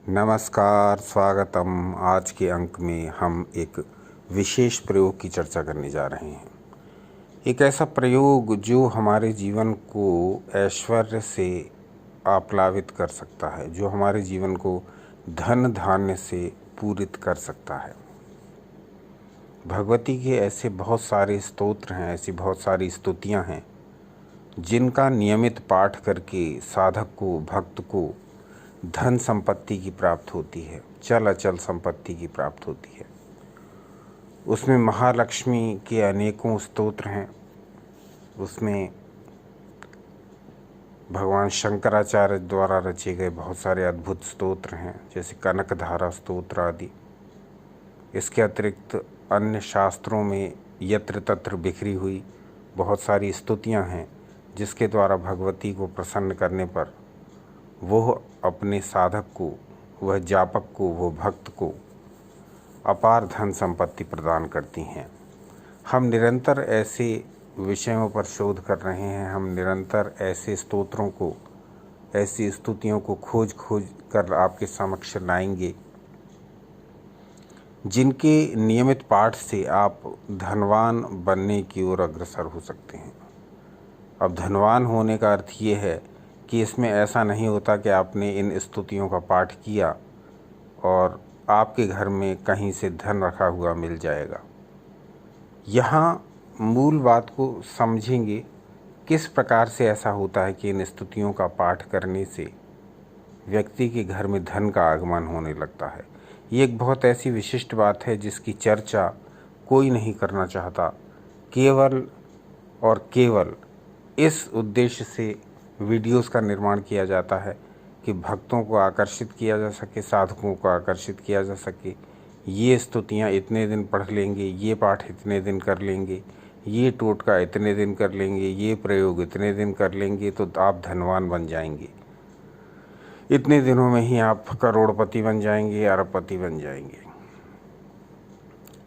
नमस्कार, स्वागतम। आज के अंक में हम एक विशेष प्रयोग की चर्चा करने जा रहे हैं। एक ऐसा प्रयोग जो हमारे जीवन को ऐश्वर्य से आप्लावित कर सकता है, जो हमारे जीवन को धन धान्य से पूरित कर सकता है। भगवती के ऐसे बहुत सारे स्तोत्र हैं, ऐसी बहुत सारी स्तुतियाँ हैं जिनका नियमित पाठ करके साधक को, भक्त को धन संपत्ति की प्राप्त होती है, चल अचल संपत्ति की प्राप्त होती है। उसमें महालक्ष्मी के अनेकों स्तोत्र हैं। उसमें भगवान शंकराचार्य द्वारा रचे गए बहुत सारे अद्भुत स्तोत्र हैं, जैसे कनकधारा स्तोत्र आदि। इसके अतिरिक्त अन्य शास्त्रों में यत्र तत्र बिखरी हुई बहुत सारी स्तुतियां हैं, जिसके द्वारा भगवती को प्रसन्न करने पर वह अपने साधक को, वह जापक को, वह भक्त को अपार धन संपत्ति प्रदान करती हैं। हम निरंतर ऐसे विषयों पर शोध कर रहे हैं। हम निरंतर ऐसे स्तोत्रों को, ऐसी स्तुतियों को खोज कर आपके समक्ष लाएंगे जिनके नियमित पाठ से आप धनवान बनने की ओर अग्रसर हो सकते हैं। अब धनवान होने का अर्थ ये है कि इसमें ऐसा नहीं होता कि आपने इन स्तुतियों का पाठ किया और आपके घर में कहीं से धन रखा हुआ मिल जाएगा। यहाँ मूल बात को समझेंगे, किस प्रकार से ऐसा होता है कि इन स्तुतियों का पाठ करने से व्यक्ति के घर में धन का आगमन होने लगता है। ये एक बहुत ऐसी विशिष्ट बात है जिसकी चर्चा कोई नहीं करना चाहता। केवल और केवल इस उद्देश्य से वीडियोस का निर्माण किया जाता है कि भक्तों को आकर्षित किया जा सके, साधकों को आकर्षित किया जा सके। ये स्तुतियाँ इतने दिन पढ़ लेंगे, ये पाठ इतने दिन कर लेंगे, ये टोटका इतने दिन कर लेंगे, ये प्रयोग इतने दिन कर लेंगे तो आप धनवान बन जाएंगे। इतने दिनों में ही आप करोड़पति बन जाएंगे, अरबपति बन जाएंगे।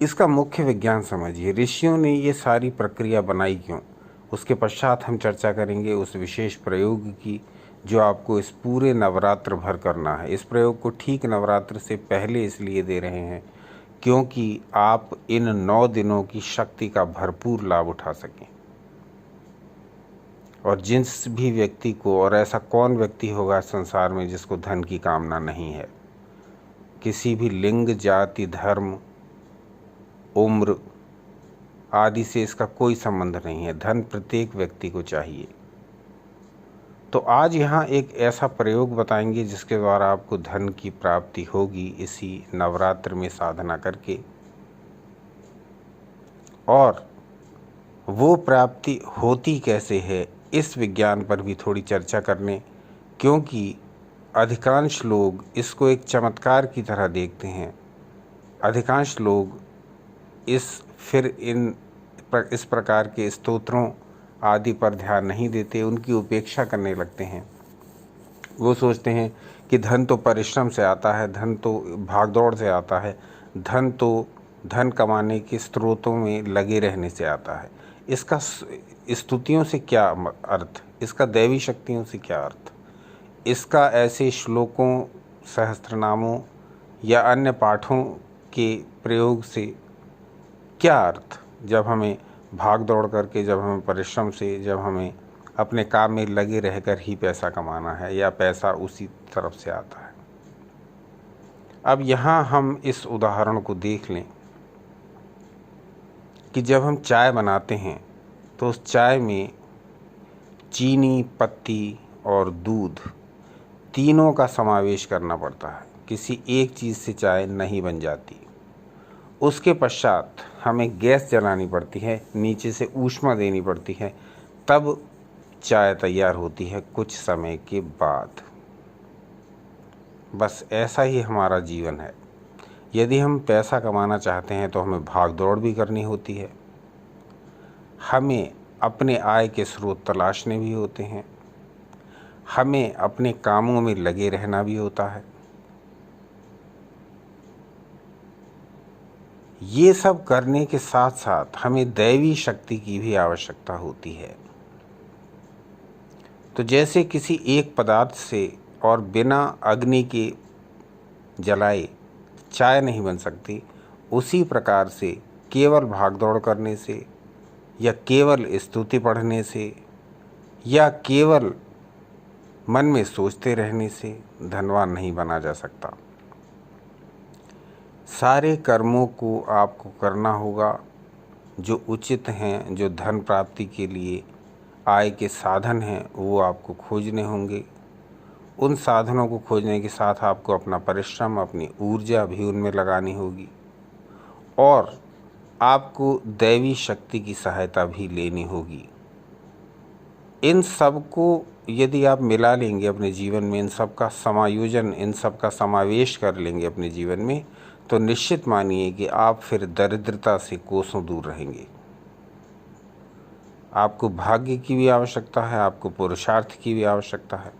इसका मुख्य विज्ञान समझिए। ऋषियों ने ये सारी प्रक्रिया बनाई क्यों, उसके पश्चात हम चर्चा करेंगे उस विशेष प्रयोग की जो आपको इस पूरे नवरात्र भर करना है। इस प्रयोग को ठीक नवरात्र से पहले इसलिए दे रहे हैं क्योंकि आप इन 9 दिनों की शक्ति का भरपूर लाभ उठा सकें। और जिस भी व्यक्ति को, और ऐसा कौन व्यक्ति होगा संसार में जिसको धन की कामना नहीं है, किसी भी लिंग, जाति, धर्म, उम्र आदि से इसका कोई संबंध नहीं है। धन प्रत्येक व्यक्ति को चाहिए। तो आज यहाँ एक ऐसा प्रयोग बताएंगे जिसके द्वारा आपको धन की प्राप्ति होगी इसी नवरात्र में साधना करके। और वो प्राप्ति होती कैसे है, इस विज्ञान पर भी थोड़ी चर्चा करने, क्योंकि अधिकांश लोग इसको एक चमत्कार की तरह देखते हैं। अधिकांश लोग इस प्रकार के स्तोत्रों आदि पर ध्यान नहीं देते, उनकी उपेक्षा करने लगते हैं। वो सोचते हैं कि धन तो परिश्रम से आता है, धन तो भागदौड़ से आता है, धन तो धन कमाने के स्रोतों में लगे रहने से आता है। इसका स्तुतियों से क्या अर्थ, इसका दैवी शक्तियों से क्या अर्थ, इसका ऐसे श्लोकों, सहस्त्रनामों या अन्य पाठों के प्रयोग से क्या अर्थ, जब हमें भाग दौड़ करके, जब हमें परिश्रम से, जब हमें अपने काम में लगे रहकर ही पैसा कमाना है या पैसा उसी तरफ से आता है। अब यहाँ हम इस उदाहरण को देख लें कि जब हम चाय बनाते हैं तो उस चाय में चीनी, पत्ती और दूध तीनों का समावेश करना पड़ता है। किसी एक चीज़ से चाय नहीं बन जाती। उसके पश्चात हमें गैस जलानी पड़ती है, नीचे से ऊष्मा देनी पड़ती है, तब चाय तैयार होती है कुछ समय के बाद। बस ऐसा ही हमारा जीवन है। यदि हम पैसा कमाना चाहते हैं तो हमें भाग दौड़ भी करनी होती है, हमें अपने आय के स्रोत तलाशने भी होते हैं, हमें अपने कामों में लगे रहना भी होता है। ये सब करने के साथ साथ हमें दैवी शक्ति की भी आवश्यकता होती है। तो जैसे किसी एक पदार्थ से और बिना अग्नि के जलाए चाय नहीं बन सकती, उसी प्रकार से केवल भागदौड़ करने से या केवल स्तुति पढ़ने से या केवल मन में सोचते रहने से धनवान नहीं बना जा सकता। सारे कर्मों को आपको करना होगा जो उचित हैं, जो धन प्राप्ति के लिए आय के साधन हैं, वो आपको खोजने होंगे। उन साधनों को खोजने के साथ आपको अपना परिश्रम, अपनी ऊर्जा भी उनमें लगानी होगी और आपको दैवी शक्ति की सहायता भी लेनी होगी। इन सब को यदि आप मिला लेंगे अपने जीवन में, इन सब का समायोजन, इन सब का समावेश कर लेंगे अपने जीवन में, तो निश्चित मानिए कि आप फिर दरिद्रता से कोसों दूर रहेंगे। आपको भाग्य की भी आवश्यकता है, आपको पुरुषार्थ की भी आवश्यकता है।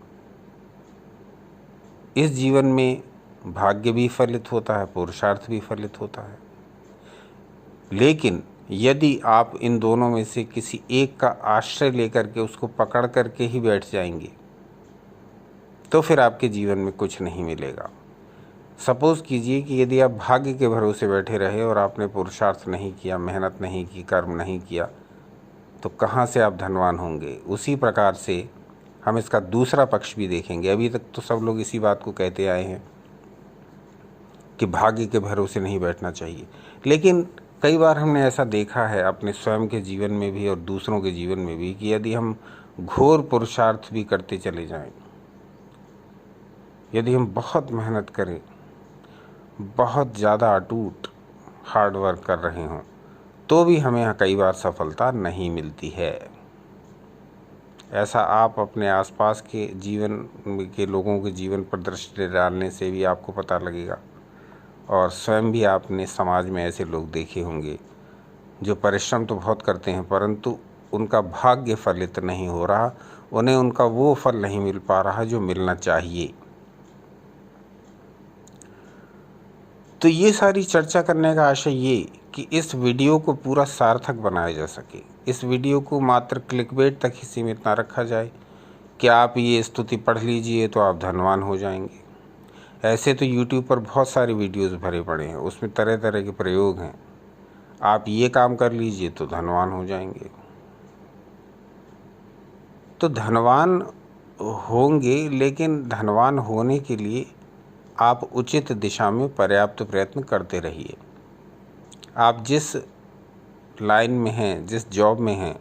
इस जीवन में भाग्य भी फलित होता है, पुरुषार्थ भी फलित होता है, लेकिन यदि आप इन दोनों में से किसी एक का आश्रय लेकर के उसको पकड़ करके ही बैठ जाएंगे तो फिर आपके जीवन में कुछ नहीं मिलेगा। सपोज़ कीजिए कि यदि आप भाग्य के भरोसे बैठे रहे और आपने पुरुषार्थ नहीं किया, मेहनत नहीं की, कर्म नहीं किया, तो कहाँ से आप धनवान होंगे। उसी प्रकार से हम इसका दूसरा पक्ष भी देखेंगे। अभी तक तो सब लोग इसी बात को कहते आए हैं कि भाग्य के भरोसे नहीं बैठना चाहिए, लेकिन कई बार हमने ऐसा देखा है अपने स्वयं के जीवन में भी और दूसरों के जीवन में भी कि यदि हम घोर पुरुषार्थ भी करते चले जाएं, यदि हम बहुत मेहनत करें, बहुत ज़्यादा अटूट हार्ड वर्क कर रहे हों, तो भी हमें कई बार सफलता नहीं मिलती है। ऐसा आप अपने आसपास के जीवन के लोगों के जीवन पर दृष्टि डालने से भी आपको पता लगेगा और स्वयं भी आपने समाज में ऐसे लोग देखे होंगे जो परिश्रम तो बहुत करते हैं परंतु उनका भाग्य फलित नहीं हो रहा, उन्हें उनका वो फल नहीं मिल पा रहा जो मिलना चाहिए। तो ये सारी चर्चा करने का आशय ये कि इस वीडियो को पूरा सार्थक बनाया जा सके। इस वीडियो को मात्र क्लिकबेट तक ही सीमित ना रखा जाए कि आप ये स्तुति पढ़ लीजिए तो आप धनवान हो जाएंगे। ऐसे तो YouTube पर बहुत सारे वीडियोस भरे पड़े हैं, उसमें तरह तरह के प्रयोग हैं। आप ये काम कर लीजिए तो धनवान हो जाएंगे। तो धनवान होंगे, लेकिन धनवान होने के लिए आप उचित दिशा में पर्याप्त प्रयत्न करते रहिए। आप जिस लाइन में हैं, जिस जॉब में हैं,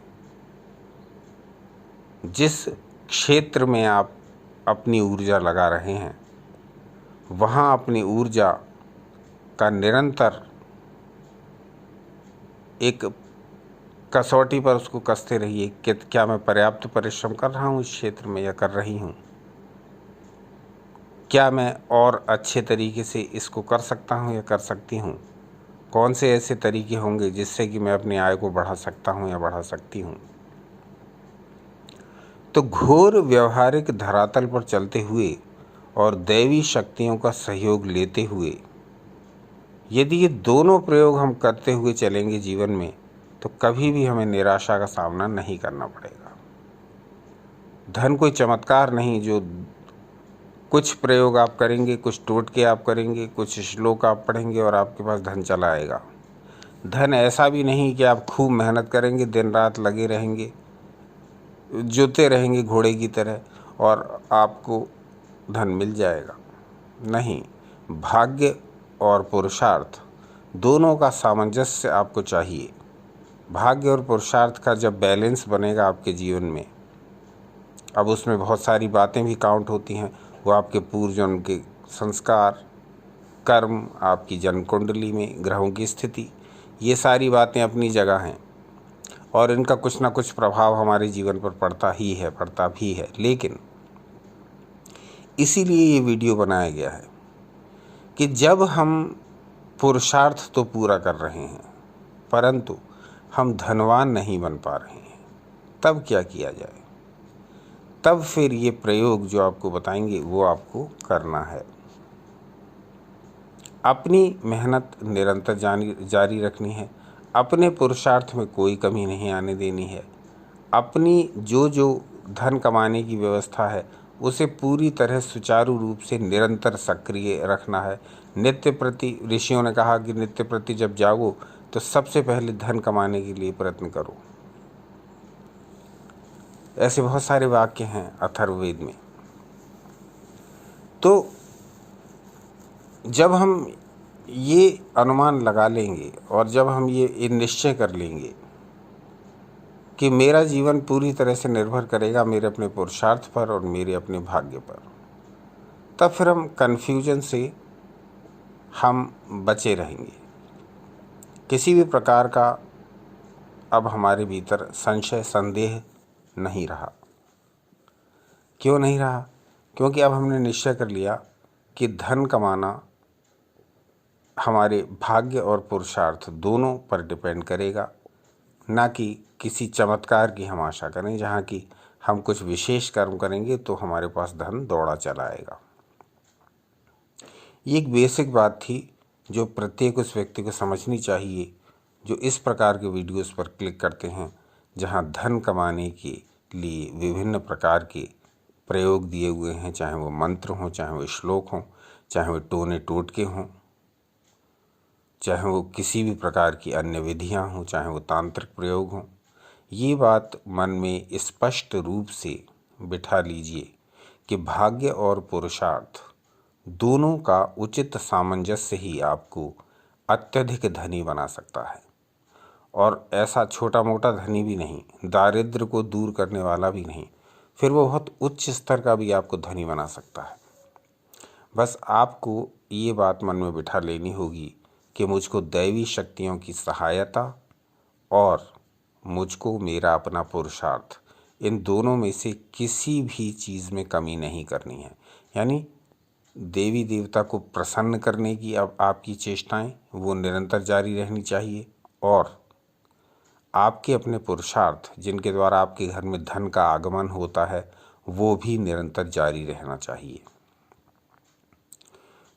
जिस क्षेत्र में आप अपनी ऊर्जा लगा रहे हैं, वहाँ अपनी ऊर्जा का निरंतर एक कसौटी पर उसको कसते रहिए कि क्या मैं पर्याप्त परिश्रम कर रहा हूँ इस क्षेत्र में या कर रही हूँ, क्या मैं और अच्छे तरीके से इसको कर सकता हूँ या कर सकती हूँ, कौन से ऐसे तरीके होंगे जिससे कि मैं अपनी आय को बढ़ा सकता हूँ या बढ़ा सकती हूँ। तो घोर व्यवहारिक धरातल पर चलते हुए और दैवी शक्तियों का सहयोग लेते हुए यदि ये दोनों प्रयोग हम करते हुए चलेंगे जीवन में, तो कभी भी हमें निराशा का सामना नहीं करना पड़ेगा। धन कोई चमत्कार नहीं जो कुछ प्रयोग आप करेंगे, कुछ टोटके आप करेंगे, कुछ श्लोक आप पढ़ेंगे और आपके पास धन चला आएगा। धन ऐसा भी नहीं कि आप खूब मेहनत करेंगे, दिन रात लगे रहेंगे, जोते रहेंगे घोड़े की तरह और आपको धन मिल जाएगा। नहीं, भाग्य और पुरुषार्थ दोनों का सामंजस्य आपको चाहिए। भाग्य और पुरुषार्थ का जब बैलेंस बनेगा आपके जीवन में, अब उसमें बहुत सारी बातें भी काउंट होती हैं। वो आपके पूर्व जन्म के संस्कार, कर्म, आपकी जन्म कुंडली में ग्रहों की स्थिति, ये सारी बातें अपनी जगह हैं और इनका कुछ ना कुछ प्रभाव हमारे जीवन पर पड़ता भी है। लेकिन इसीलिए ये वीडियो बनाया गया है कि जब हम पुरुषार्थ तो पूरा कर रहे हैं परंतु हम धनवान नहीं बन पा रहे हैं, तब क्या किया जाए। तब फिर ये प्रयोग जो आपको बताएंगे वो आपको करना है। अपनी मेहनत निरंतर जारी रखनी है, अपने पुरुषार्थ में कोई कमी नहीं आने देनी है, अपनी जो धन कमाने की व्यवस्था है उसे पूरी तरह सुचारू रूप से निरंतर सक्रिय रखना है। नित्य प्रति, ऋषियों ने कहा कि नित्य प्रति जब जागो तो सबसे पहले धन कमाने के लिए प्रयत्न करो। ऐसे बहुत सारे वाक्य हैं अथर्ववेद में। तो जब हम ये अनुमान लगा लेंगे और जब हम ये निश्चय कर लेंगे कि मेरा जीवन पूरी तरह से निर्भर करेगा मेरे अपने पुरुषार्थ पर और मेरे अपने भाग्य पर, तब फिर हम कन्फ्यूजन से हम बचे रहेंगे। किसी भी प्रकार का अब हमारे भीतर संशय संदेह नहीं रहा। क्यों नहीं रहा? क्योंकि अब हमने निश्चय कर लिया कि धन कमाना हमारे भाग्य और पुरुषार्थ दोनों पर डिपेंड करेगा, ना कि किसी चमत्कार की हम आशा करें जहाँ की हम कुछ विशेष कर्म करेंगे तो हमारे पास धन दौड़ा चला आएगा। ये एक बेसिक बात थी जो प्रत्येक उस व्यक्ति को समझनी चाहिए जो इस प्रकार के वीडियोस पर क्लिक करते हैं जहां धन कमाने के लिए विभिन्न प्रकार के प्रयोग दिए हुए हैं, चाहे वो मंत्र हों, चाहे वो श्लोक हों, चाहे वो टोने टोटके हों, चाहे वो किसी भी प्रकार की अन्य विधियां हों, चाहे वो तांत्रिक प्रयोग हों। ये बात मन में स्पष्ट रूप से बिठा लीजिए कि भाग्य और पुरुषार्थ दोनों का उचित सामंजस्य ही आपको अत्यधिक धनी बना सकता है, और ऐसा छोटा मोटा धनी भी नहीं, दारिद्र्य को दूर करने वाला भी नहीं, फिर वो बहुत उच्च स्तर का भी आपको धनी बना सकता है। बस आपको ये बात मन में बिठा लेनी होगी कि मुझको दैवी शक्तियों की सहायता और मुझको मेरा अपना पुरुषार्थ, इन दोनों में से किसी भी चीज़ में कमी नहीं करनी है। यानी देवी देवता को प्रसन्न करने की अब आपकी चेष्टाएं वो निरंतर जारी रहनी चाहिए, और आपके अपने पुरुषार्थ जिनके द्वारा आपके घर में धन का आगमन होता है वो भी निरंतर जारी रहना चाहिए।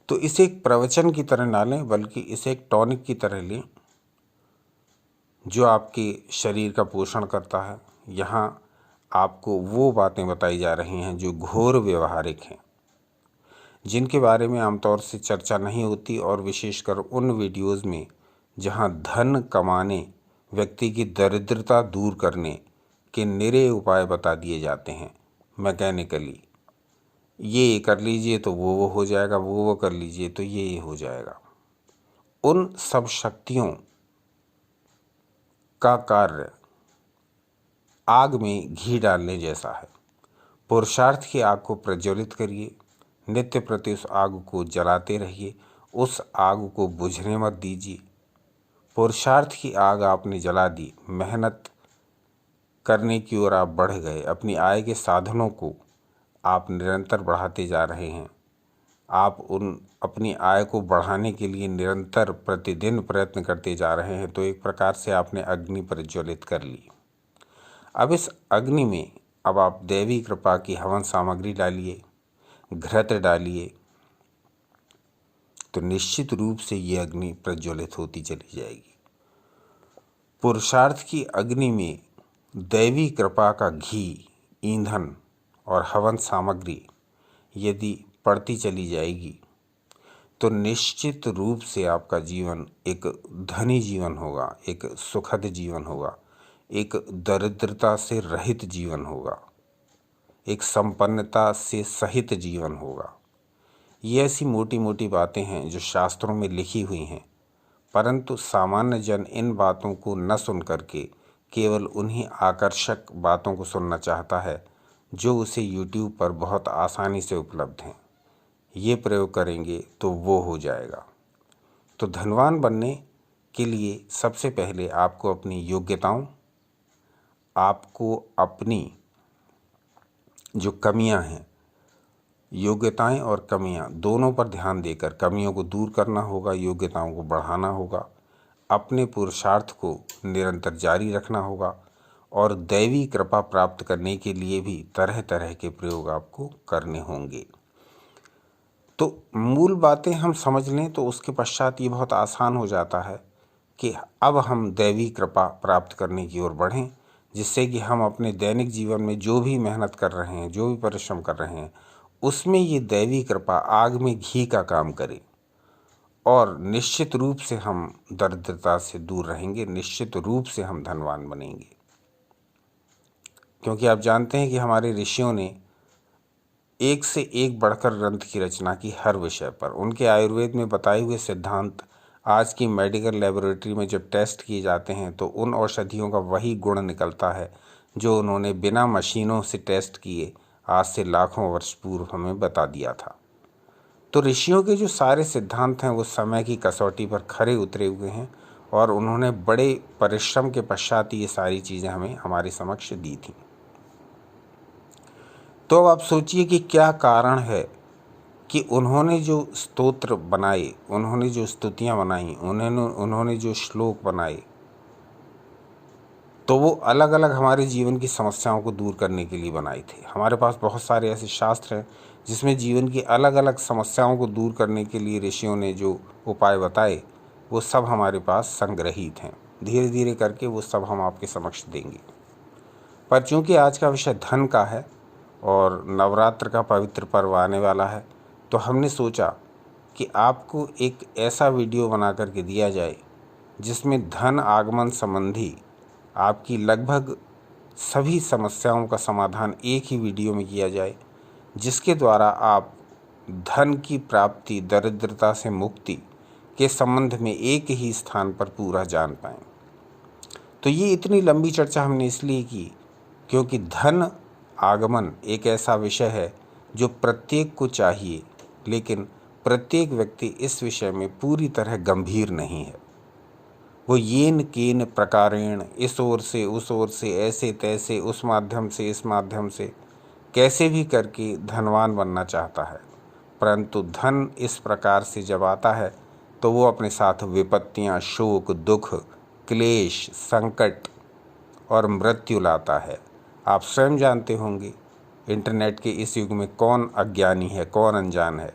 तो इसे एक प्रवचन की तरह ना लें, बल्कि इसे एक टॉनिक की तरह लें जो आपके शरीर का पोषण करता है। यहाँ आपको वो बातें बताई जा रही हैं जो घोर व्यवहारिक हैं, जिनके बारे में आमतौर से चर्चा नहीं होती, और विशेषकर उन वीडियोज़ में जहाँ धन कमाने, व्यक्ति की दरिद्रता दूर करने के निरे उपाय बता दिए जाते हैं मैकेनिकली। ये कर लीजिए तो वो हो जाएगा, वो कर लीजिए तो ये हो जाएगा। उन सब शक्तियों का कार्य आग में घी डालने जैसा है। पुरुषार्थ की आग को प्रज्वलित करिए, नित्य प्रति उस आग को जलाते रहिए, उस आग को बुझने मत दीजिए। पुरुषार्थ की आग आपने जला दी, मेहनत करने की ओर आप बढ़ गए, अपनी आय के साधनों को आप निरंतर बढ़ाते जा रहे हैं, आप उन अपनी आय को बढ़ाने के लिए निरंतर प्रतिदिन प्रयत्न करते जा रहे हैं, तो एक प्रकार से आपने अग्नि प्रज्वलित कर ली। अब इस अग्नि में अब आप दैवी कृपा की हवन सामग्री डालिए, घृत डालिए, तो निश्चित रूप से ये अग्नि प्रज्वलित होती चली जाएगी। पुरुषार्थ की अग्नि में दैवी कृपा का घी, ईंधन और हवन सामग्री यदि पड़ती चली जाएगी तो निश्चित रूप से आपका जीवन एक धनी जीवन होगा, एक सुखद जीवन होगा, एक दरिद्रता से रहित जीवन होगा, एक संपन्नता से सहित जीवन होगा। ये ऐसी मोटी मोटी बातें हैं जो शास्त्रों में लिखी हुई हैं, परंतु सामान्य जन इन बातों को न सुन करके केवल उन्हीं आकर्षक बातों को सुनना चाहता है जो उसे YouTube पर बहुत आसानी से उपलब्ध हैं। ये प्रयोग करेंगे तो वो हो जाएगा। तो धनवान बनने के लिए सबसे पहले आपको अपनी योग्यताओं, आपको अपनी जो कमियां हैं, योग्यताएं और कमियां दोनों पर ध्यान देकर कमियों को दूर करना होगा, योग्यताओं को बढ़ाना होगा, अपने पुरुषार्थ को निरंतर जारी रखना होगा, और दैवी कृपा प्राप्त करने के लिए भी तरह तरह के प्रयोग आपको करने होंगे। तो मूल बातें हम समझ लें तो उसके पश्चात ये बहुत आसान हो जाता है कि अब हम दैवी कृपा प्राप्त करने की ओर बढ़ें, जिससे कि हम अपने दैनिक जीवन में जो भी मेहनत कर रहे हैं, जो भी परिश्रम कर रहे हैं, उसमें ये दैवी कृपा आग में घी का काम करे और निश्चित रूप से हम दरिद्रता से दूर रहेंगे, निश्चित रूप से हम धनवान बनेंगे। क्योंकि आप जानते हैं कि हमारे ऋषियों ने एक से एक बढ़कर ग्रंथ की रचना की हर विषय पर। उनके आयुर्वेद में बताए हुए सिद्धांत आज की मेडिकल लेबोरेटरी में जब टेस्ट किए जाते हैं तो उन औषधियों का वही गुण निकलता है जो उन्होंने बिना मशीनों से टेस्ट किए आज से लाखों वर्ष पूर्व हमें बता दिया था। तो ऋषियों के जो सारे सिद्धांत हैं वो समय की कसौटी पर खरे उतरे हुए हैं और उन्होंने बड़े परिश्रम के पश्चात ये सारी चीज़ें हमें हमारे समक्ष दी थी। तो अब आप सोचिए कि क्या कारण है कि उन्होंने जो स्तोत्र बनाए, उन्होंने जो स्तुतियाँ बनाई, उन्होंने जो श्लोक बनाए, तो वो अलग अलग हमारे जीवन की समस्याओं को दूर करने के लिए बनाए थे। हमारे पास बहुत सारे ऐसे शास्त्र हैं जिसमें जीवन की अलग अलग समस्याओं को दूर करने के लिए ऋषियों ने जो उपाय बताए वो सब हमारे पास संग्रहित हैं। धीरे धीरे करके वो सब हम आपके समक्ष देंगे। पर चूंकि आज का विषय धन का है और नवरात्र का पवित्र पर्व आने वाला है, तो हमने सोचा कि आपको एक ऐसा वीडियो बना करके दिया जाए जिसमें धन आगमन संबंधी आपकी लगभग सभी समस्याओं का समाधान एक ही वीडियो में किया जाए, जिसके द्वारा आप धन की प्राप्ति, दरिद्रता से मुक्ति के संबंध में एक ही स्थान पर पूरा जान पाएं। तो ये इतनी लंबी चर्चा हमने इसलिए की क्योंकि धन आगमन एक ऐसा विषय है जो प्रत्येक को चाहिए, लेकिन प्रत्येक व्यक्ति इस विषय में पूरी तरह गंभीर नहीं है। वो येन केन प्रकारेण, इस ओर से उस ओर से, ऐसे तैसे, उस माध्यम से इस माध्यम से, कैसे भी करके धनवान बनना चाहता है, परंतु धन इस प्रकार से जब आता है तो वो अपने साथ विपत्तियाँ, शोक, दुख, क्लेश, संकट और मृत्यु लाता है। आप स्वयं जानते होंगे इंटरनेट के इस युग में कौन अज्ञानी है, कौन अनजान है।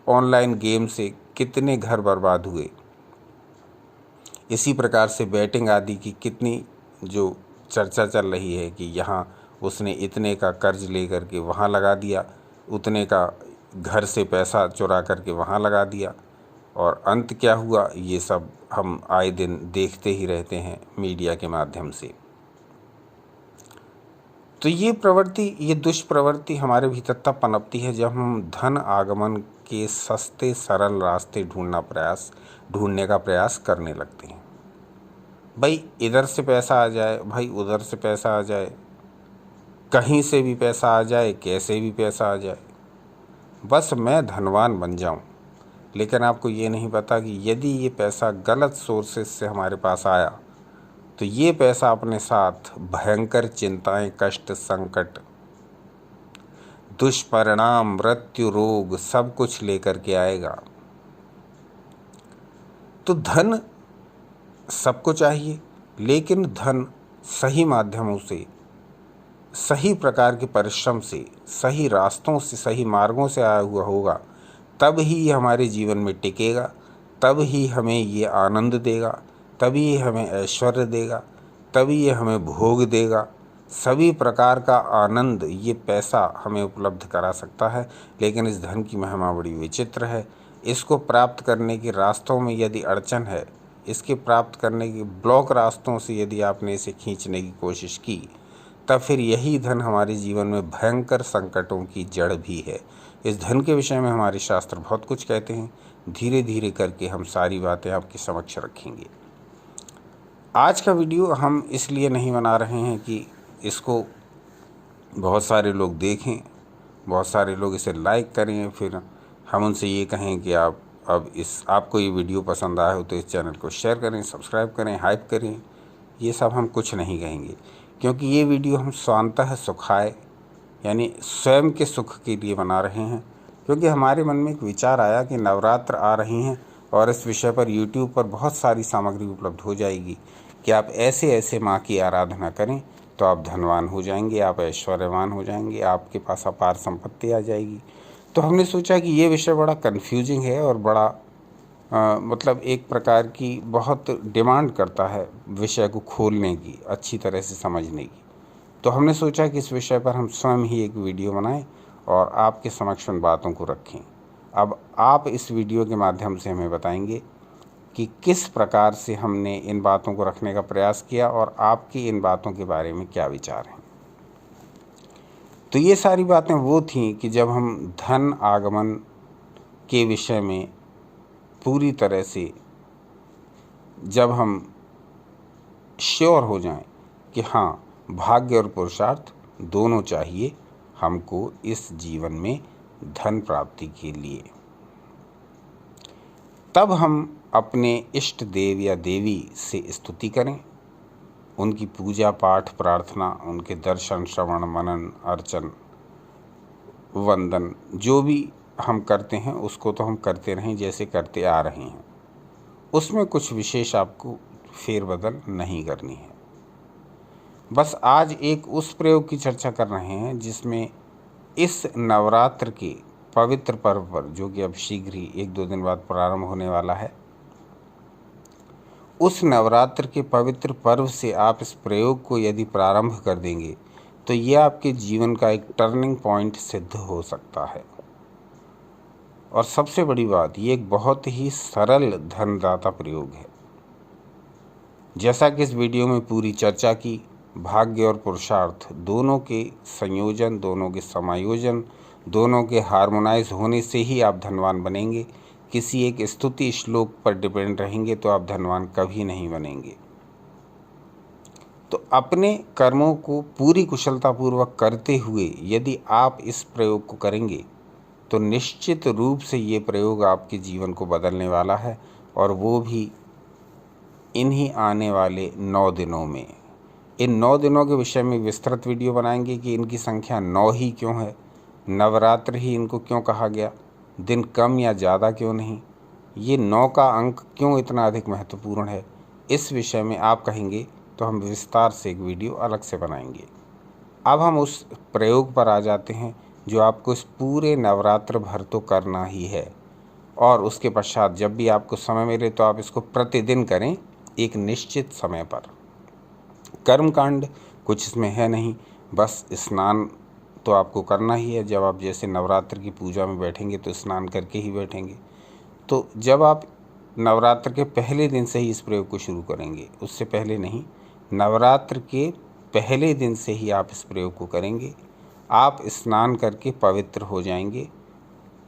ऑनलाइन गेम से कितने घर बर्बाद हुए, इसी प्रकार से बैटिंग आदि की कितनी जो चर्चा चल रही है कि यहाँ उसने इतने का कर्ज ले करके वहाँ लगा दिया, उतने का घर से पैसा चुरा करके वहाँ लगा दिया, और अंत क्या हुआ ये सब हम आए दिन देखते ही रहते हैं मीडिया के माध्यम से। तो ये प्रवृत्ति, ये दुष्प्रवृत्ति हमारे भीतर तब पनपती है जब हम धन आगमन के सस्ते सरल रास्ते ढूंढने का प्रयास करने लगते हैं। भाई इधर से पैसा आ जाए, भाई उधर से पैसा आ जाए, कहीं से भी पैसा आ जाए, कैसे भी पैसा आ जाए, बस मैं धनवान बन जाऊं। लेकिन आपको ये नहीं पता कि यदि ये पैसा गलत सोर्सेस से हमारे पास आया तो ये पैसा अपने साथ भयंकर चिंताएं, कष्ट, संकट, दुष्परिणाम, मृत्यु, रोग सब कुछ लेकर के आएगा। तो धन सबको चाहिए, लेकिन धन सही माध्यमों से, सही प्रकार के परिश्रम से, सही रास्तों से, सही मार्गों से आया हुआ होगा, तब ही ये हमारे जीवन में टिकेगा, तब ही हमें ये आनंद देगा, तभी ये हमें ऐश्वर्य देगा, तभी ये हमें भोग देगा। सभी प्रकार का आनंद ये पैसा हमें उपलब्ध करा सकता है। लेकिन इस धन की महिमा बड़ी विचित्र है। इसको प्राप्त करने के रास्तों में यदि अड़चन है, इसके प्राप्त करने के ब्लॉक रास्तों से यदि आपने इसे खींचने की कोशिश की, तब फिर यही धन हमारे जीवन में भयंकर संकटों की जड़ भी है। इस धन के विषय में हमारे शास्त्र बहुत कुछ कहते हैं। धीरे धीरे करके हम सारी बातें आपके समक्ष रखेंगे। आज का वीडियो हम इसलिए नहीं बना रहे हैं कि इसको बहुत सारे लोग देखें, बहुत सारे लोग इसे लाइक करें, फिर हम उनसे ये कहें कि आपको ये वीडियो पसंद आया हो तो इस चैनल को शेयर करें, सब्सक्राइब करें, हाइप करें। ये सब हम कुछ नहीं कहेंगे, क्योंकि ये वीडियो हम स्वांतः सुखाय यानी स्वयं के सुख के लिए बना रहे हैं। क्योंकि हमारे मन में एक विचार आया कि नवरात्र आ रही हैं और इस विषय पर YouTube पर बहुत सारी सामग्री उपलब्ध हो जाएगी कि आप ऐसे ऐसे माँ की आराधना करें तो आप धनवान हो जाएंगे, आप ऐश्वर्यवान हो जाएंगे, आपके पास अपार संपत्ति आ जाएगी। तो हमने सोचा कि ये विषय बड़ा कन्फ्यूजिंग है और बड़ा मतलब एक प्रकार की बहुत डिमांड करता है विषय को खोलने की, अच्छी तरह से समझने की। तो हमने सोचा कि इस विषय पर हम स्वयं ही एक वीडियो बनाएं और आपके समक्ष उन बातों को रखें। अब आप इस वीडियो के माध्यम से हमें बताएंगे कि किस प्रकार से हमने इन बातों को रखने का प्रयास किया और आपकी इन बातों के बारे में क्या विचार हैं। तो ये सारी बातें वो थीं कि जब हम धन आगमन के विषय में पूरी तरह से जब हम श्योर हो जाएं कि हाँ, भाग्य और पुरुषार्थ दोनों चाहिए हमको इस जीवन में धन प्राप्ति के लिए, तब हम अपने इष्ट देव या देवी से स्तुति करें, उनकी पूजा पाठ प्रार्थना, उनके दर्शन श्रवण मनन अर्चन वंदन जो भी हम करते हैं उसको तो हम करते रहें जैसे करते आ रहे हैं। उसमें कुछ विशेष आपको फेरबदल नहीं करनी है। बस आज एक उस प्रयोग की चर्चा कर रहे हैं जिसमें इस नवरात्र के पवित्र पर्व पर, जो कि अब शीघ्र ही 1-2 दिन बाद प्रारंभ होने वाला है, उस नवरात्र के पवित्र पर्व से आप इस प्रयोग को यदि प्रारंभ कर देंगे तो यह आपके जीवन का एक टर्निंग पॉइंट सिद्ध हो सकता है। और सबसे बड़ी बात, ये एक बहुत ही सरल धनदाता प्रयोग है। जैसा कि इस वीडियो में पूरी चर्चा की, भाग्य और पुरुषार्थ दोनों के संयोजन, दोनों के समायोजन, दोनों के हार्मोनाइज होने से ही आप धनवान बनेंगे। किसी एक स्तुति श्लोक पर डिपेंड रहेंगे तो आप धनवान कभी नहीं बनेंगे। तो अपने कर्मों को पूरी कुशलतापूर्वक करते हुए यदि आप इस प्रयोग को करेंगे तो निश्चित रूप से ये प्रयोग आपके जीवन को बदलने वाला है, और वो भी इन्हीं आने वाले 9 दिनों में। इन 9 दिनों के विषय में विस्तृत वीडियो बनाएंगे कि इनकी संख्या 9 ही क्यों है, नवरात्र ही इनको क्यों कहा गया, दिन कम या ज़्यादा क्यों नहीं, ये 9 का अंक क्यों इतना अधिक महत्वपूर्ण है। इस विषय में आप कहेंगे तो हम विस्तार से एक वीडियो अलग से बनाएंगे। अब हम उस प्रयोग पर आ जाते हैं जो आपको इस पूरे नवरात्र भर तो करना ही है, और उसके पश्चात जब भी आपको समय मिले तो आप इसको प्रतिदिन करें एक निश्चित समय पर। कर्मकांड कुछ इसमें है नहीं, बस स्नान तो आपको करना ही है। जब आप जैसे नवरात्र की पूजा में बैठेंगे तो स्नान करके ही बैठेंगे। तो जब आप नवरात्र के पहले दिन से ही इस प्रयोग को शुरू करेंगे, उससे पहले नहीं, नवरात्र के पहले दिन से ही आप इस प्रयोग को करेंगे। आप स्नान करके पवित्र हो जाएंगे,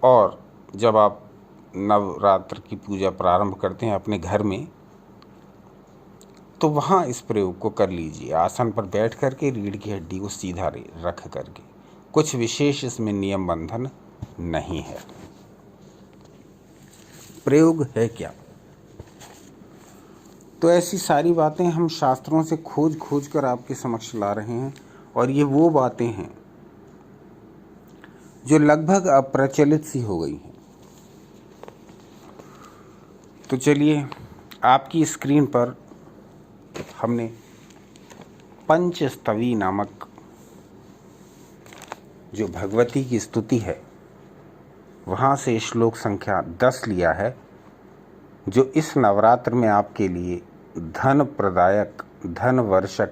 और जब आप नवरात्र की पूजा प्रारंभ करते हैं अपने घर में, तो वहाँ इस प्रयोग को कर लीजिए। आसन पर बैठ करके रीढ़ की हड्डी को सीधा रख करके। कुछ विशेष इसमें नियम बंधन नहीं है। प्रयोग है क्या? तो ऐसी सारी बातें हम शास्त्रों से खोज कर आपके समक्ष ला रहे हैं, और ये वो बातें हैं जो लगभग अप्रचलित सी हो गई हैं। तो चलिए, आपकी स्क्रीन पर हमने पंचस्तवी नामक जो भगवती की स्तुति है, वहाँ से श्लोक संख्या 10 लिया है, जो इस नवरात्र में आपके लिए धन प्रदायक, धन वर्षक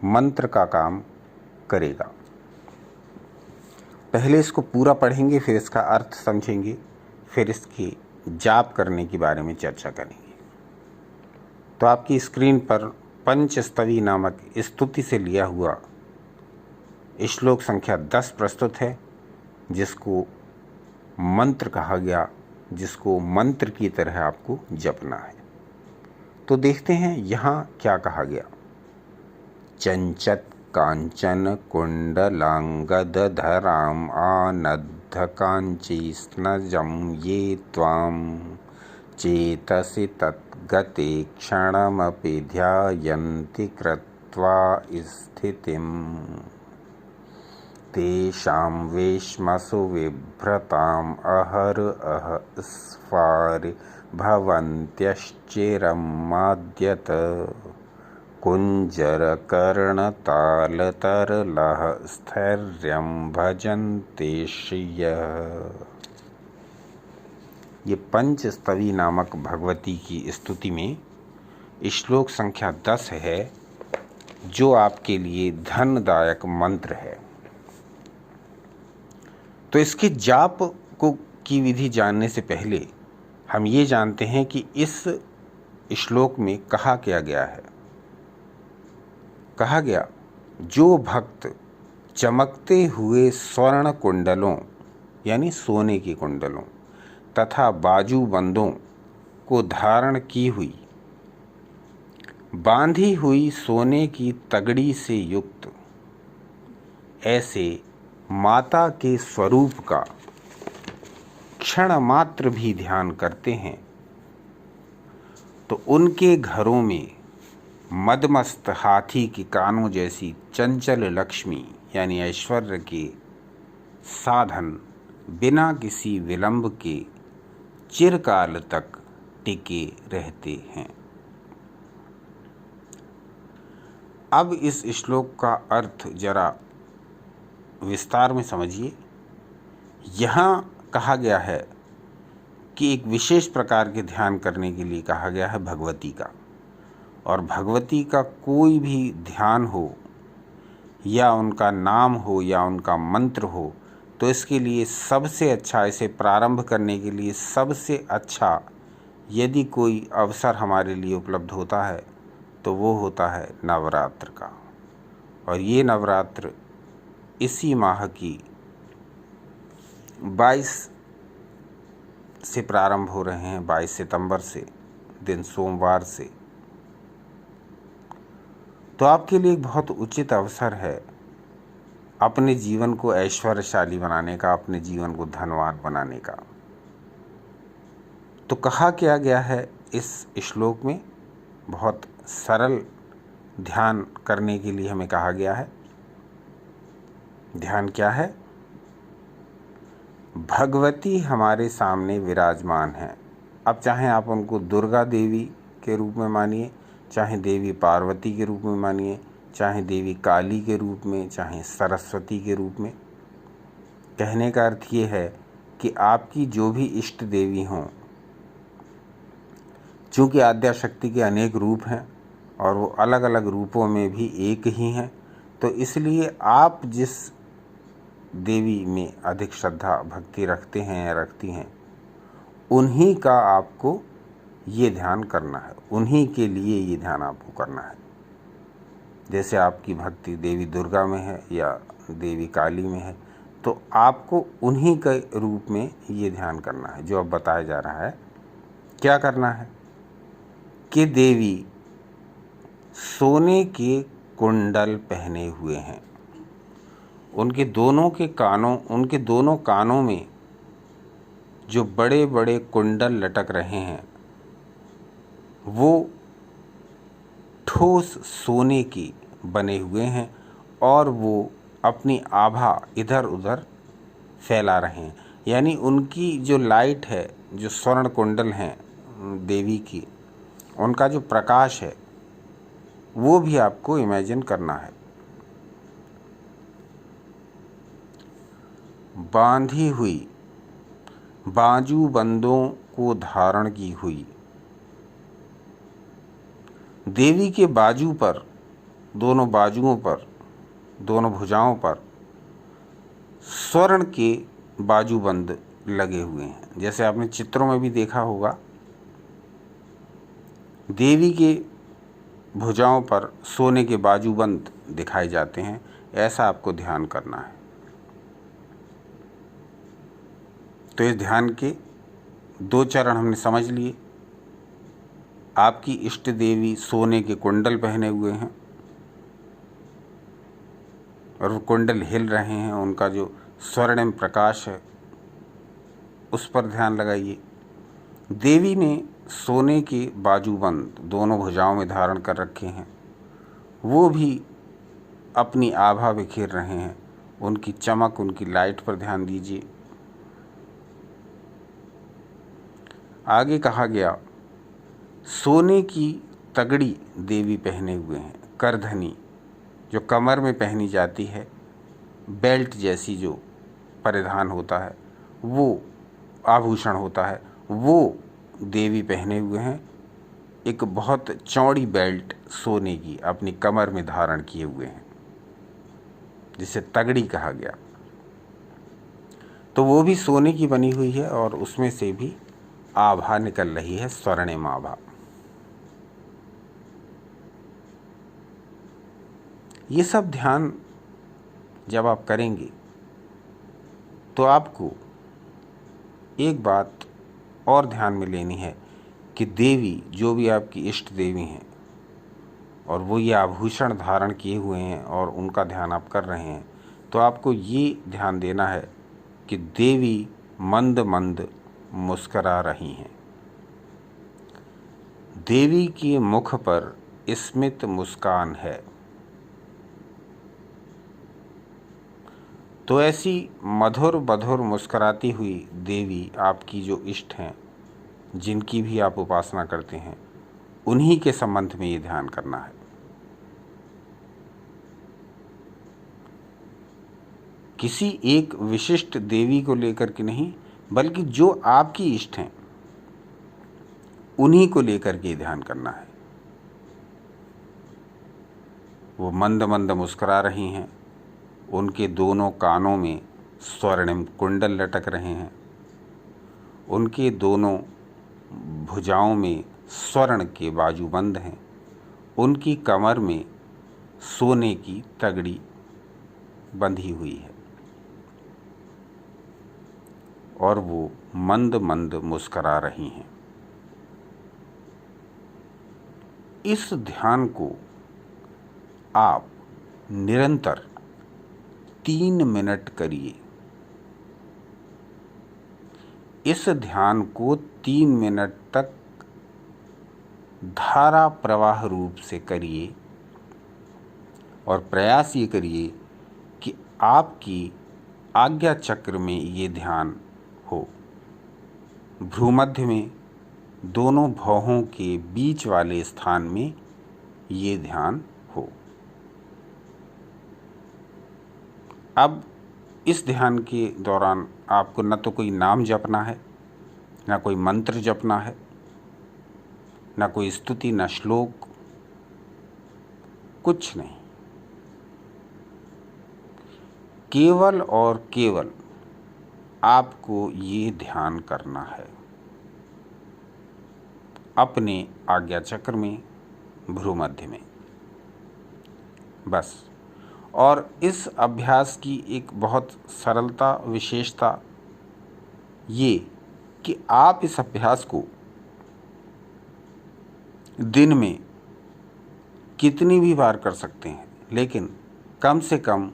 मंत्र का काम करेगा। पहले इसको पूरा पढ़ेंगे, फिर इसका अर्थ समझेंगे, फिर इसकी जाप करने के बारे में चर्चा करेंगे। तो आपकी स्क्रीन पर पंचस्तवी नामक स्तुति से लिया हुआ श्लोक संख्या 10 प्रस्तुत है, जिसको मंत्र कहा गया, जिसको मंत्र की तरह आपको जपना है। तो देखते हैं यहाँ क्या कहा गया। चंचत कांचन कुंडलांगदधराम आनद्ध कांची स्नजम ये त्वाम चेतसि तद्गते क्षणमपि ध्यायन्ति कृत्वा स्थितिम् तेषां वेश्मसु विभ्रताम् अहरअह स्फारि भवन्त्यश्चिरमाद्यत कुञ्जरकर्णतालतरलः स्थैर्यं भजन्ते श्रियः। ये पंचस्तवी नामक भगवती की स्तुति में श्लोक संख्या 10 है, जो आपके लिए धनदायक मंत्र है। तो इसके जाप की विधि जानने से पहले हम ये जानते हैं कि इस श्लोक में कहा क्या गया है। कहा गया, जो भक्त चमकते हुए स्वर्ण कुंडलों यानी सोने के कुंडलों तथा बाजूबंदों को धारण की हुई, बांधी हुई सोने की तगड़ी से युक्त ऐसे माता के स्वरूप का क्षण मात्र भी ध्यान करते हैं, तो उनके घरों में मदमस्त हाथी के कानों जैसी चंचल लक्ष्मी यानी ऐश्वर्य के साधन बिना किसी विलंब के चिरकाल तक टिके रहते हैं। अब इस श्लोक का अर्थ जरा विस्तार में समझिए। यहाँ कहा गया है कि एक विशेष प्रकार के ध्यान करने के लिए कहा गया है भगवती का, और भगवती का कोई भी ध्यान हो या उनका नाम हो या उनका मंत्र हो, तो इसके लिए सबसे अच्छा, इसे प्रारंभ करने के लिए सबसे अच्छा यदि कोई अवसर हमारे लिए उपलब्ध होता है तो वो होता है नवरात्र का। और ये नवरात्र इसी माह की 22 से प्रारंभ हो रहे हैं, 22 सितंबर से, दिन सोमवार से। तो आपके लिए एक बहुत उचित अवसर है अपने जीवन को ऐश्वर्यशाली बनाने का, अपने जीवन को धनवान बनाने का। तो कहा क्या गया है इस श्लोक में, बहुत सरल ध्यान करने के लिए हमें कहा गया है। ध्यान क्या है? भगवती हमारे सामने विराजमान है। अब चाहे आप उनको दुर्गा देवी के रूप में मानिए, चाहे देवी पार्वती के रूप में मानिए, चाहे देवी काली के रूप में, चाहे सरस्वती के रूप में। कहने का अर्थ ये है कि आपकी जो भी इष्ट देवी हों, चूँकि आद्या शक्ति के अनेक रूप हैं और वो अलग अलग रूपों में भी एक ही हैं, तो इसलिए आप जिस देवी में अधिक श्रद्धा भक्ति रखते हैं या रखती हैं, उन्हीं का आपको ये ध्यान करना है, उन्हीं के लिए ये ध्यान आपको करना है। जैसे आपकी भक्ति देवी दुर्गा में है या देवी काली में है, तो आपको उन्हीं के रूप में ये ध्यान करना है। जो अब बताया जा रहा है, क्या करना है कि देवी सोने के कुंडल पहने हुए हैं, उनके दोनों कानों में जो बड़े बड़े कुंडल लटक रहे हैं, वो ठोस सोने के बने हुए हैं और वो अपनी आभा इधर उधर फैला रहे हैं। यानी उनकी जो लाइट है, जो स्वर्ण कुंडल हैं देवी की, उनका जो प्रकाश है, वो भी आपको इमेजिन करना है। बांधी हुई बाजूबंदों को धारण की हुई, देवी के बाजू पर, दोनों बाजुओं पर, दोनों भुजाओं पर स्वर्ण के बाजूबंद लगे हुए हैं। जैसे आपने चित्रों में भी देखा होगा, देवी के भुजाओं पर सोने के बाजूबंद दिखाए जाते हैं। ऐसा आपको ध्यान करना है। तो इस ध्यान के 2 चरण हमने समझ लिए। आपकी इष्ट देवी सोने के कुंडल पहने हुए हैं और वो कुंडल हिल रहे हैं, उनका जो स्वर्णिम प्रकाश है उस पर ध्यान लगाइए। देवी ने सोने के बाजूबंद दोनों भुजाओं में धारण कर रखे हैं, वो भी अपनी आभा बिखेर रहे हैं। उनकी चमक, उनकी लाइट पर ध्यान दीजिए। आगे कहा गया, सोने की तगड़ी देवी पहने हुए हैं, करधनी जो कमर में पहनी जाती है, बेल्ट जैसी जो परिधान होता है, वो आभूषण होता है, वो देवी पहने हुए हैं, एक बहुत चौड़ी बेल्ट सोने की अपनी कमर में धारण किए हुए हैं, जिसे तगड़ी कहा गया। तो वो भी सोने की बनी हुई है और उसमें से भी आभा निकल रही है, स्वर्णिम आभा। ये सब ध्यान जब आप करेंगे तो आपको एक बात और ध्यान में लेनी है कि देवी, जो भी आपकी इष्ट देवी हैं, और वो ये आभूषण धारण किए हुए हैं और उनका ध्यान आप कर रहे हैं, तो आपको ये ध्यान देना है कि देवी मंद मंद मुस्करा रही हैं। देवी के मुख पर स्मित मुस्कान है। तो ऐसी मधुर मधुर मुस्कराती हुई देवी आपकी जो इष्ट हैं, जिनकी भी आप उपासना करते हैं, उन्हीं के संबंध में ये ध्यान करना है। किसी एक विशिष्ट देवी को लेकर के नहीं, बल्कि जो आपकी इष्ट हैं उन्हीं को लेकर के ध्यान करना है। वो मंद मंद मुस्कुरा रही हैं, उनके दोनों कानों में स्वर्णिम कुंडल लटक रहे हैं, उनके दोनों भुजाओं में स्वर्ण के बाजूबंद हैं, उनकी कमर में सोने की तगड़ी बंधी हुई है और वो मंद मंद मुस्करा रही हैं। इस ध्यान को आप निरंतर 3 मिनट करिए। इस ध्यान को 3 मिनट तक धारा प्रवाह रूप से करिए और प्रयास ये करिए कि आपकी आज्ञा चक्र में ये ध्यान हो, भ्रूमध्य में, दोनों भौहों के बीच वाले स्थान में ये ध्यान हो। अब इस ध्यान के दौरान आपको न तो कोई नाम जपना है, न कोई मंत्र जपना है, न कोई स्तुति, न श्लोक, कुछ नहीं। केवल और केवल आपको ये ध्यान करना है अपने आज्ञा चक्र में, भ्रूमध्य में, बस। और इस अभ्यास की एक बहुत सरलता, विशेषता ये कि आप इस अभ्यास को दिन में कितनी भी बार कर सकते हैं, लेकिन कम से कम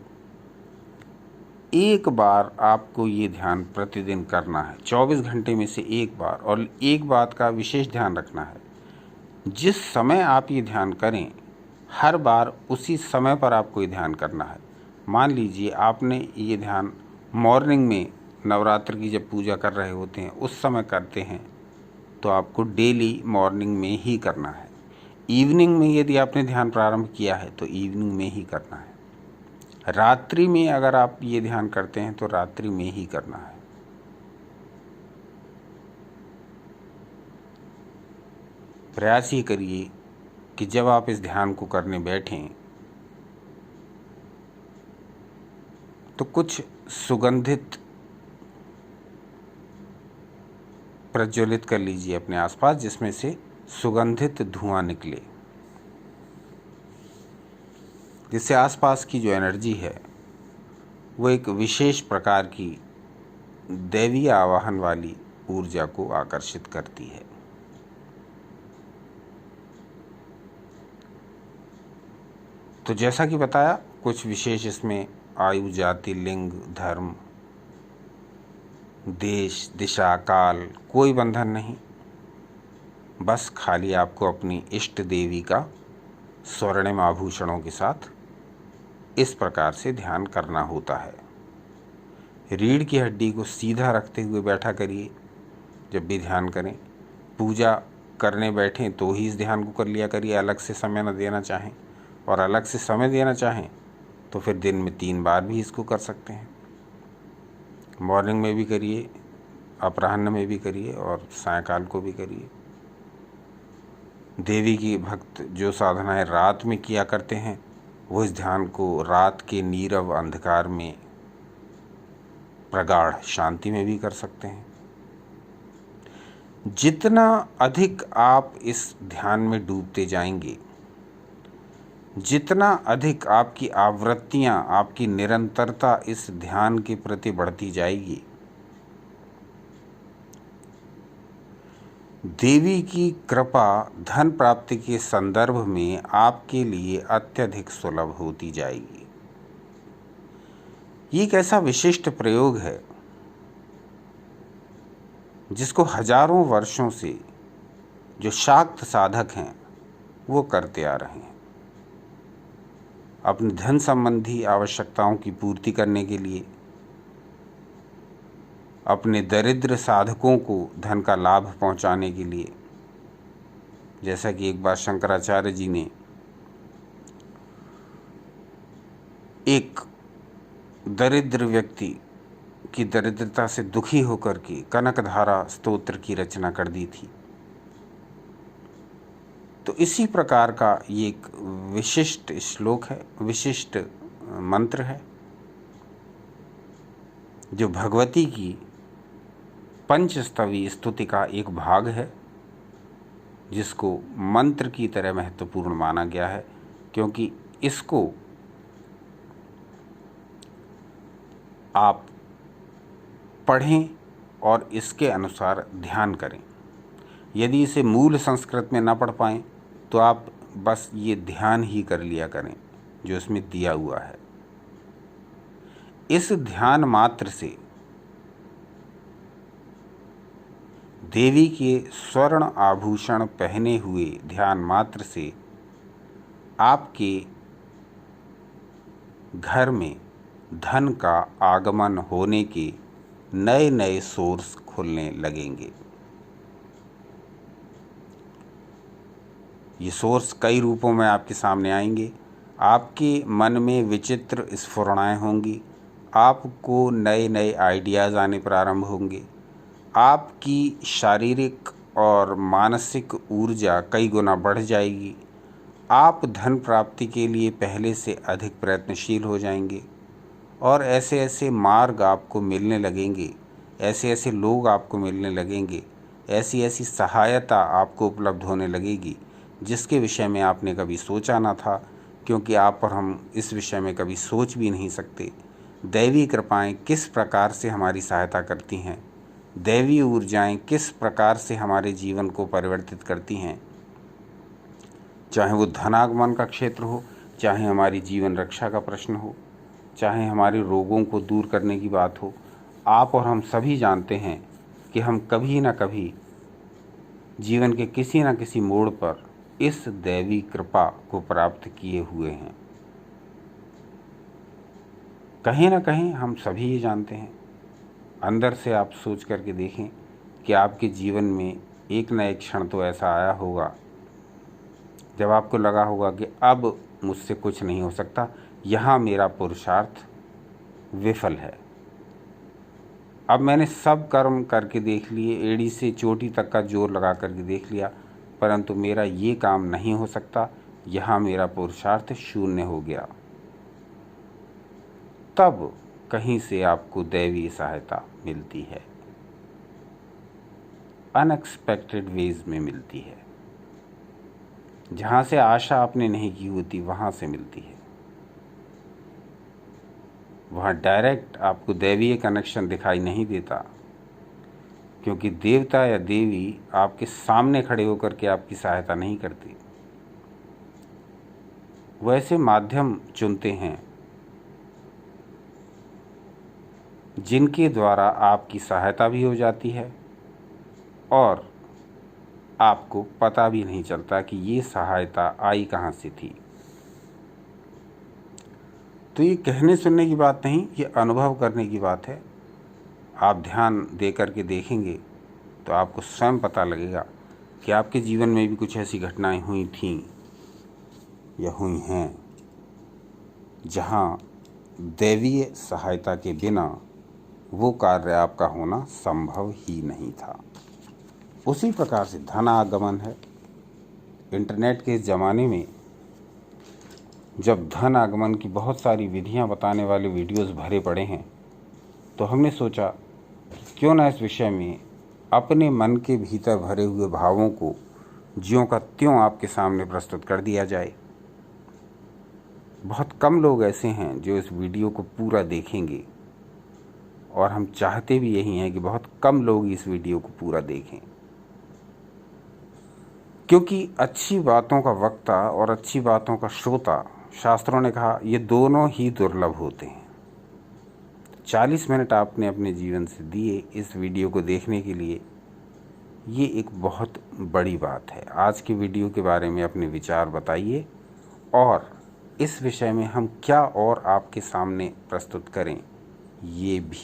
एक बार आपको ये ध्यान प्रतिदिन करना है, 24 घंटे में से एक बार। और एक बात का विशेष ध्यान रखना है, जिस समय आप ये ध्यान करें, हर बार उसी समय पर आपको ये ध्यान करना है। मान लीजिए आपने ये ध्यान मॉर्निंग में, नवरात्र की जब पूजा कर रहे होते हैं उस समय करते हैं, तो आपको डेली मॉर्निंग में ही करना है। इवनिंग में यदि आपने ध्यान प्रारंभ किया है तो इवनिंग में ही करना है। रात्रि में अगर आप ये ध्यान करते हैं तो रात्रि में ही करना है। प्रयास ये करिए कि जब आप इस ध्यान को करने बैठें तो कुछ सुगंधित प्रज्वलित कर लीजिए अपने आसपास, जिसमें से सुगंधित धुआं निकले, जिससे आसपास की जो एनर्जी है वो एक विशेष प्रकार की दैवीय आवाहन वाली ऊर्जा को आकर्षित करती है। तो जैसा कि बताया, कुछ विशेष इसमें आयु, जाति, लिंग, धर्म, देश, दिशा, काल, कोई बंधन नहीं। बस खाली आपको अपनी इष्ट देवी का स्वर्णिम आभूषणों के साथ इस प्रकार से ध्यान करना होता है। रीढ़ की हड्डी को सीधा रखते हुए बैठा करिए जब भी ध्यान करें। पूजा करने बैठें तो ही इस ध्यान को कर लिया करिए, अलग से समय न देना चाहें। और अलग से समय देना चाहें तो फिर दिन में 3 बार भी इसको कर सकते हैं। मॉर्निंग में भी करिए, अपराह्न में भी करिए और सायंकाल को भी करिए। देवी की भक्त जो साधनाएं रात में किया करते हैं वो इस ध्यान को रात के नीरव अंधकार में प्रगाढ़ शांति में भी कर सकते हैं। जितना अधिक आप इस ध्यान में डूबते जाएंगे, जितना अधिक आपकी आवृत्तियां, आपकी निरंतरता इस ध्यान के प्रति बढ़ती जाएगी, देवी की कृपा धन प्राप्ति के संदर्भ में आपके लिए अत्यधिक सुलभ होती जाएगी। ये एक ऐसा विशिष्ट प्रयोग है जिसको हजारों वर्षों से जो शाक्त साधक हैं वो करते आ रहे हैं। अपनी धन संबंधी आवश्यकताओं की पूर्ति करने के लिए, अपने दरिद्र साधकों को धन का लाभ पहुंचाने के लिए। जैसा कि एक बार शंकराचार्य जी ने एक दरिद्र व्यक्ति की दरिद्रता से दुखी होकर के कनकधारा स्तोत्र की रचना कर दी थी। तो इसी प्रकार का ये एक विशिष्ट श्लोक है, विशिष्ट मंत्र है, जो भगवती की पंचस्तवी स्तुति का एक भाग है, जिसको मंत्र की तरह महत्वपूर्ण माना गया है, क्योंकि इसको आप पढ़ें और इसके अनुसार ध्यान करें। यदि इसे मूल संस्कृत में ना पढ़ पाएं तो आप बस ये ध्यान ही कर लिया करें जो इसमें दिया हुआ है। इस ध्यान मात्र से देवी के स्वर्ण आभूषण पहने हुए ध्यान मात्र से आपके घर में धन का आगमन होने के नए नए सोर्स खुलने लगेंगे। ये सोर्स कई रूपों में आपके सामने आएंगे। आपके मन में विचित्र स्फुरणाएं होंगी, आपको नए नए आइडियाज़ आने प्रारंभ होंगे, आपकी शारीरिक और मानसिक ऊर्जा कई गुना बढ़ जाएगी, आप धन प्राप्ति के लिए पहले से अधिक प्रयत्नशील हो जाएंगे और ऐसे ऐसे मार्ग आपको मिलने लगेंगे, ऐसे ऐसे लोग आपको मिलने लगेंगे, ऐसी ऐसी सहायता आपको उपलब्ध होने लगेगी जिसके विषय में आपने कभी सोचा ना था, क्योंकि आप और हम इस विषय में कभी सोच भी नहीं सकते। दैवी कृपाएं किस प्रकार से हमारी सहायता करती हैं, दैवी ऊर्जाएं किस प्रकार से हमारे जीवन को परिवर्तित करती हैं, चाहे वो धनागमन का क्षेत्र हो, चाहे हमारी जीवन रक्षा का प्रश्न हो, चाहे हमारे रोगों को दूर करने की बात हो। आप और हम सभी जानते हैं कि हम कभी ना कभी जीवन के किसी न किसी मोड़ पर इस दैवी कृपा को प्राप्त किए हुए हैं। कहीं ना कहीं हम सभी ये जानते हैं। अंदर से आप सोच करके देखें कि आपके जीवन में एक न एक क्षण तो ऐसा आया होगा जब आपको लगा होगा कि अब मुझसे कुछ नहीं हो सकता, यहाँ मेरा पुरुषार्थ विफल है। अब मैंने सब कर्म करके देख लिए, एड़ी से चोटी तक का जोर लगा करके देख लिया, परंतु मेरा ये काम नहीं हो सकता, यहाँ मेरा पुरुषार्थ शून्य हो गया। तब कहीं से आपको दैवी सहायता मिलती है, अनएक्सपेक्टेड वेज में मिलती है। जहाँ से आशा आपने नहीं की होती वहाँ से मिलती है। वहाँ डायरेक्ट आपको दैवीय कनेक्शन दिखाई नहीं देता, क्योंकि देवता या देवी आपके सामने खड़े होकर के आपकी सहायता नहीं करती। वो ऐसे माध्यम चुनते हैं जिनके द्वारा आपकी सहायता भी हो जाती है और आपको पता भी नहीं चलता कि ये सहायता आई कहाँ से थी। तो ये कहने सुनने की बात नहीं, ये अनुभव करने की बात है। आप ध्यान दे करके देखेंगे तो आपको स्वयं पता लगेगा कि आपके जीवन में भी कुछ ऐसी घटनाएं हुई थीं या हुई हैं जहां दैवीय सहायता के बिना वो कार्य आपका होना संभव ही नहीं था। उसी प्रकार से धन आगमन है। इंटरनेट के इस ज़माने में जब धन आगमन की बहुत सारी विधियां बताने वाले वीडियोस भरे पड़े हैं, तो हमने सोचा कि क्यों ना इस विषय में अपने मन के भीतर भरे हुए भावों को ज्यों का त्यों आपके सामने प्रस्तुत कर दिया जाए। बहुत कम लोग ऐसे हैं जो इस वीडियो को पूरा देखेंगे, और हम चाहते भी यही हैं कि बहुत कम लोग इस वीडियो को पूरा देखें, क्योंकि अच्छी बातों का वक्ता और अच्छी बातों का श्रोता, शास्त्रों ने कहा, ये दोनों ही दुर्लभ होते हैं। 40 मिनट आपने अपने जीवन से दिए इस वीडियो को देखने के लिए, ये एक बहुत बड़ी बात है। आज की वीडियो के बारे में अपने विचार बताइए, और इस विषय में हम क्या और आपके सामने प्रस्तुत करें, ये भी